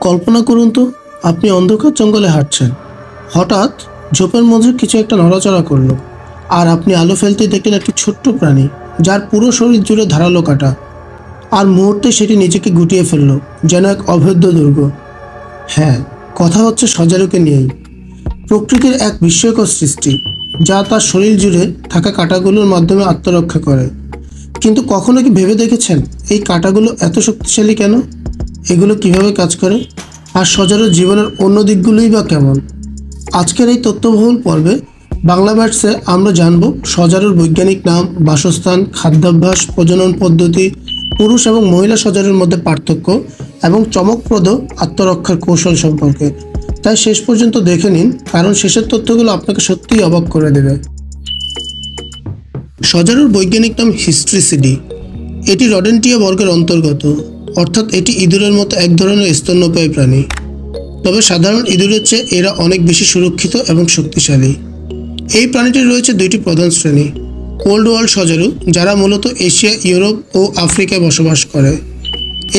কল্পনা করুন তো, আপনি অন্ধকার জঙ্গলে হাঁটছেন। হঠাৎ ঝোপের মধ্যে কিছু একটা নড়াচড়া করলো, আর আপনি আলো ফেলতেই দেখলেন একটি ছোট্ট প্রাণী, যার পুরো শরীর জুড়ে ধারালো কাটা। আর মুহূর্তে সেটি নিজেকে গুটিয়ে ফেলল, যেন এক অভেদ্য দুর্গ। হ্যাঁ, কথা হচ্ছে সজারুকে নিয়েই। প্রকৃতির এক বিস্ময়কর সৃষ্টি, যা তার শরীর জুড়ে থাকা কাঁটাগুলোর মাধ্যমে আত্মরক্ষা করে। কিন্তু কখনো কি ভেবে দেখেছেন এই কাঁটাগুলো এত শক্তিশালী কেন? এগুলো কিভাবে কাজ করে? আর সজারুর জীবনের অন্য দিকগুলোই বা কেমন? আজকের এই তথ্যবহুল পর্বে বাংলা ব্যাটসে আমরা জানব সজারুর বৈজ্ঞানিক নাম, বাসস্থান, খাদ্যাভ্যাস, প্রজনন পদ্ধতি, পুরুষ এবং মহিলা সজারুর মধ্যে পার্থক্য এবং চমকপ্রদ আত্মরক্ষার কৌশল সম্পর্কে। তাই শেষ পর্যন্ত দেখে নিন, কারণ শেষের তথ্যগুলো আপনাকে সত্যিই অবাক করে দেবে। সজারুর বৈজ্ঞানিক নাম হিস্ট্রিসিডি। এটি রডেন্টিয়া বর্গের অন্তর্গত, অর্থাৎ এটি ইঁদুরের মতো এক ধরনের স্তন্যপায়ী প্রাণী। তবে সাধারণ ইঁদুরের চেয়ে এরা অনেক বেশি সুরক্ষিত এবং শক্তিশালী। এই প্রাণীটির রয়েছে দুইটি প্রধান শ্রেণী: ওল্ড ওয়ার্ল্ড সজারু, যারা মূলত এশিয়া, ইউরোপ ও আফ্রিকায় বসবাস করে।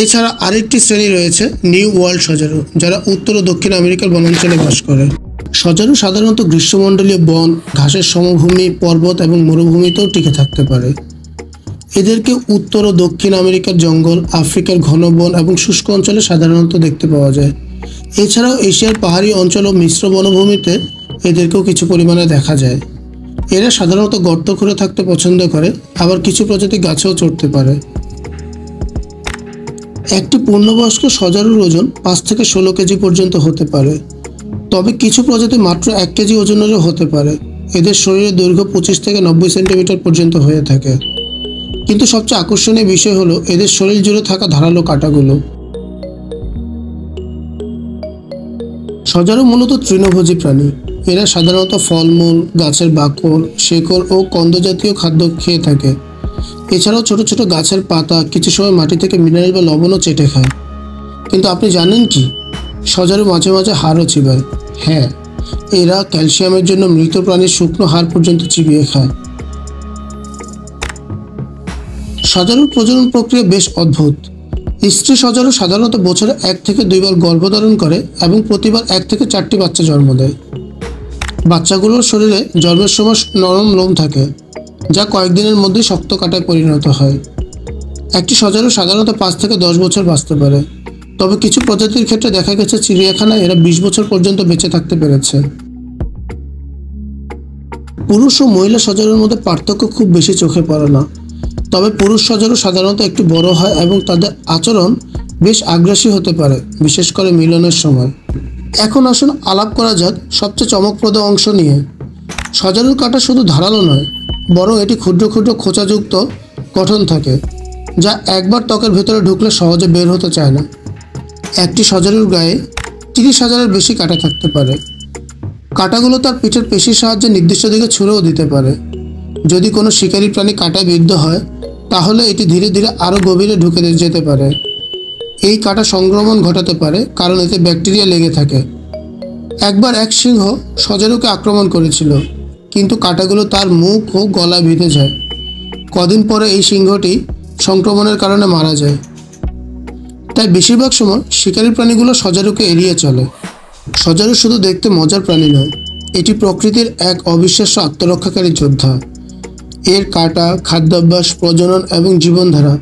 এছাড়া আরেকটি শ্রেণী রয়েছে নিউ ওয়ার্ল্ড সজারু, যারা উত্তর ও দক্ষিণ আমেরিকার বনাঞ্চলে বাস করে। সজারু সাধারণত গ্রীষ্মমণ্ডলীয় বন, ঘাসের সমভূমি, পর্বত এবং মরুভূমিতেও টিকে থাকতে পারে। এদেরকে উত্তর ও দক্ষিণ আমেরিকার জঙ্গল, আফ্রিকার ঘন বন এবং শুষ্ক অঞ্চলে সাধারণত দেখতে পাওয়া যায়। এছাড়াও এশিয়ার পাহাড়ি অঞ্চল ও মিশ্র বনভূমিতে এদেরকেও কিছু পরিমাণে দেখা যায়। এরা সাধারণত গর্ত খুঁড়ে থাকতে পছন্দ করে, আবার কিছু প্রজাতি গাছেও চড়তে পারে। একটি পূর্ণবয়স্ক সজারুর ওজন 5 থেকে 16 কেজি পর্যন্ত হতে পারে, তবে কিছু প্রজাতি মাত্র 1 কেজি ওজনেরও হতে পারে। এদের শরীরের দৈর্ঘ্য 25 থেকে 90 সেন্টিমিটার পর্যন্ত হয়ে থাকে। কিন্তু সবচেয়ে আকর্ষণীয় বিষয় হলো এদের শরীর জুড়ে থাকা ধারালো কাঁটাগুলো। সজারু মূলত তৃণভোজী প্রাণী। এরা সাধারণত ফলমূল, গাছের বাকল, শেকড় ও কন্দ জাতীয় খাদ্য খেয়ে থাকে। এছাড়াও ছোট ছোট গাছের পাতা, কিছু সময় মাটি থেকে মিনারেল বা লবণও চেটে খায়। কিন্তু আপনি জানেন কি, সজারু মাঝে মাঝে হাড়ও চিবায়। হ্যাঁ, এরা ক্যালসিয়ামের জন্য মৃত প্রাণীর শুকনো হাড় পর্যন্ত চিবিয়ে খায়। সজারুর প্রজনন প্রক্রিয়া বেশ অদ্ভুত। স্ত্রী সজারু সাধারণত বছরে 1 থেকে 2 বার গর্ভধারণ করে এবং প্রতিবার 1 থেকে 4টি বাচ্চা জন্ম দেয়। বাচ্চাগুলোর শরীরে জন্মের সময় নরম লোম থাকে, যা কয়েকদিনের মধ্যেই শক্ত কাঁটায় পরিণত হয়। একটি সজারু সাধারণত 5 থেকে 10 বছর বাঁচতে পারে, তবে কিছু প্রজাতির ক্ষেত্রে দেখা গেছে চিড়িয়াখানায় এরা 20 বছর পর্যন্ত বেঁচে থাকতে পেরেছে। পুরুষ ও মহিলা সজারুর মধ্যে পার্থক্য খুব বেশি চোখে পড়ে না, তবে পুরুষ সজারু সাধারণত একটু বড় হয় এবং তাদের আচরণ বেশ আগ্রাসী হতে পারে, বিশেষ করে মিলনের সময়। এখন আসুন আলাপ করা যাক সবচেয়ে চমকপ্রদ অংশ নিয়ে। সজারুর কাঁটা শুধু ধারালো নয়, বরং এটি ক্ষুদ্র ক্ষুদ্র খোঁচাযুক্ত গঠন থাকে, যা একবার ত্বকের ভেতরে ঢুকলে সহজে বের হতে চায় না। একটি সজারুর গায়ে 30,000-এর বেশি কাঁটা থাকতে পারে। কাঁটাগুলো তার পিঠের পেশির সাহায্যে নির্দিষ্ট দিকে ছুঁড়েও দিতে পারে। যদি কোনো শিকারী প্রাণী কাঁটায় বিদ্ধ হয়, তাহলে এটি ধীরে ধীরে আরও গভীরে ঢুকে যেতে পারে। এই কাঁটা সংক্রমণ ঘটাতে পারে, কারণ এতে ব্যাকটেরিয়া লেগে থাকে। একবার এক সিংহ সজারুকে আক্রমণ করেছিল, কিন্তু কাঁটাগুলো তার মুখ ও গলায় বিঁধে যায়। কদিন পরে এই সিংহটি সংক্রমণের কারণে মারা যায়। তাই বেশিরভাগ সময় শিকারী প্রাণীগুলো সজারুকে এড়িয়ে চলে। সজারু শুধু দেখতে মজার প্রাণী নয়, এটি প্রকৃতির এক অবিশ্বাস্য আত্মরক্ষাকারী যোদ্ধা। এর কাঁটা, খাদ্যাভ্যাস, প্রজনন এবং জীবনধারা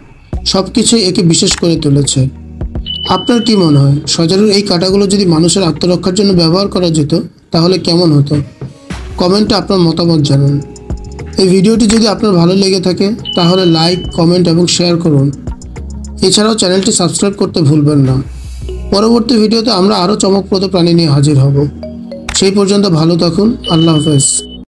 সবকিছুই একে বিশেষ করে তুলেছে। আপনার কি মনে হয়, সজারুর এই কাঁটাগুলো যদি মানুষের আত্মরক্ষার জন্য ব্যবহার করা যেত, তাহলে কেমন হতো? কমেন্টে আপনার মতামত জানান। এই ভিডিওটি যদি আপনার ভালো লেগে থাকে, তাহলে লাইক, কমেন্ট এবং শেয়ার করুন। এছাড়াও চ্যানেলটি সাবস্ক্রাইব করতে ভুলবেন না। পরবর্তী ভিডিওতে আমরা আরও চমকপ্রদ প্রাণী নিয়ে হাজির হব। সেই পর্যন্ত ভালো থাকুন। আল্লাহ হাফেজ।